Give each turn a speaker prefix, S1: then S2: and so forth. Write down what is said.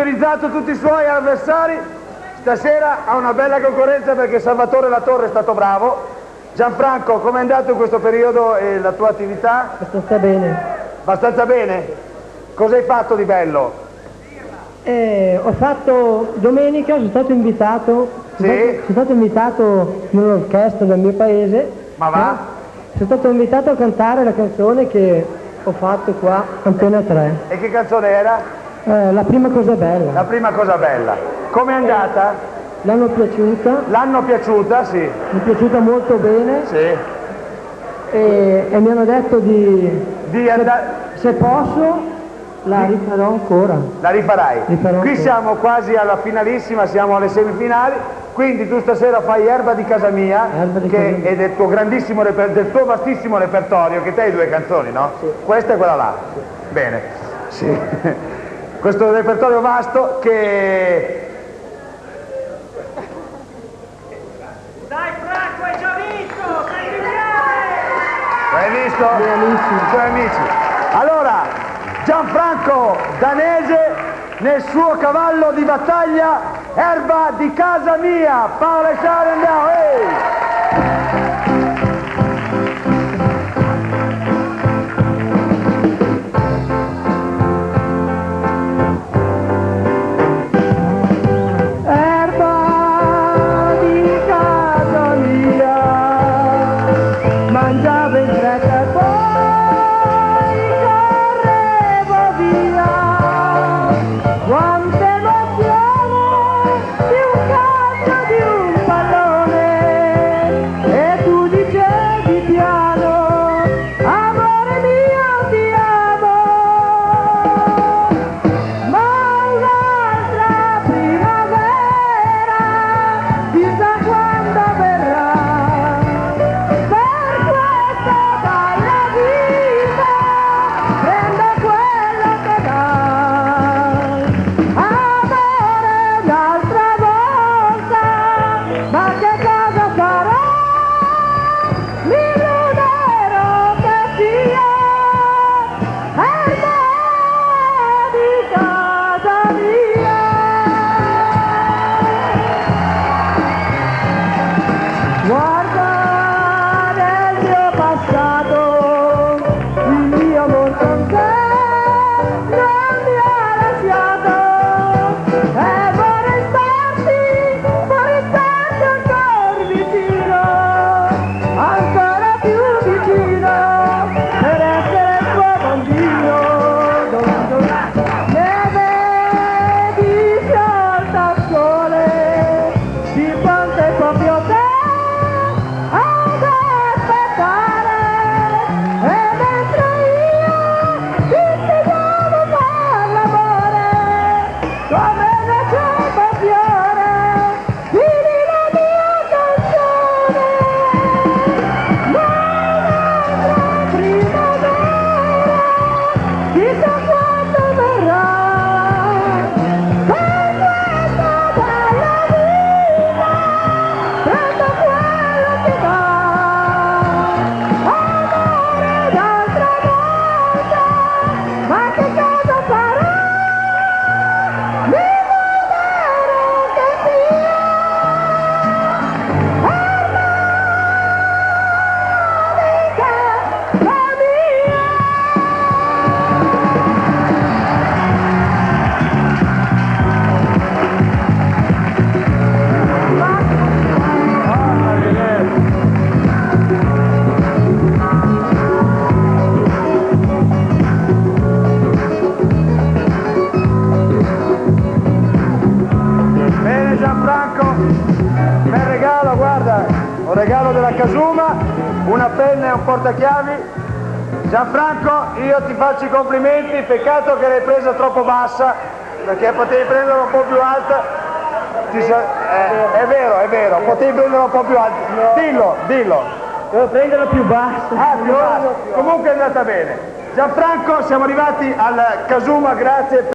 S1: terrorizzato tutti i suoi avversari. Stasera ha una bella concorrenza perché Salvatore Latorre è stato bravo. Gianfranco, com'è andato in questo periodo la tua attività?
S2: Abbastanza bene.
S1: Abbastanza bene? Cosa hai fatto di bello?
S2: Ho fatto domenica, sono stato invitato,
S1: Sì?
S2: sono stato invitato nell'orchestra del mio paese.
S1: Ma va?
S2: Sono stato invitato a cantare la canzone che ho fatto qua, Antena 3.
S1: E che canzone era?
S2: La prima cosa bella.
S1: La prima cosa bella. Com'è andata?
S2: L'hanno piaciuta?
S1: L'hanno piaciuta, sì.
S2: Mi è piaciuta molto bene.
S1: Sì.
S2: E mi hanno detto
S1: Di andare...
S2: se posso la rifarò ancora.
S1: La rifarai?
S2: Rifarò
S1: Qui
S2: ancora.
S1: siamo quasi alla finalissima, siamo alle semifinali, quindi tu stasera fai Erba di casa mia, che è del tuo grandissimo del tuo vastissimo repertorio, che te hai 2 canzoni, no? Sì. Questa e quella là. Sì. Bene. Sì. Questo repertorio vasto che...
S3: Dai Franco, hai già visto! Sei geniale!
S1: Hai visto?
S2: Miei amici.
S1: I tuoi amici. Allora, Gianfranco Danese nel suo cavallo di battaglia, Erba di casa mia, Paola e Sara andiamo,
S2: Erba di casa mia, mangiavo in fretta e poi correvo via. Quante emozioni di un calcio, di un pallone, e tu dicevi piano, amore mio ti amo. Ma un'altra primavera, chissà quando verrà, per questa bella vita prendo quello che dai. Amore un'altra volta, ma che cosa farò? Mi illuderò che sia Erba di casa mia. Guarda nel mio passato, il mio amor con te non mi ha lasciato, e vorrei starti ancora vicino, ancora più vicino, per essere il tuo bambino. Ne vedi sciolta al sole, di fronte proprio te ad aspettare, e dentro io ti insegnavo a far l'amore, come nasceva un fiore, vivi la mia canzone. Ma un'altra primavera, chissà quando verrà, per questa bella vita prendo quello che dai. Amore d'altra volta, ma che cosa farò? Mi illuderò che sia Erba di casa mia.
S1: Bene Gianfranco, bel regalo, guarda, un regalo della Casuma, una penna e un portachiavi. Gianfranco, io ti faccio i complimenti, peccato che l'hai presa troppo bassa, perché potevi prenderla un po' più alta. È vero, potevi prenderla un po' più alta. Dillo.
S2: Devo prenderla più bassa.
S1: Più bassa. Comunque è andata bene. Gianfranco, siamo arrivati al Casuma, grazie.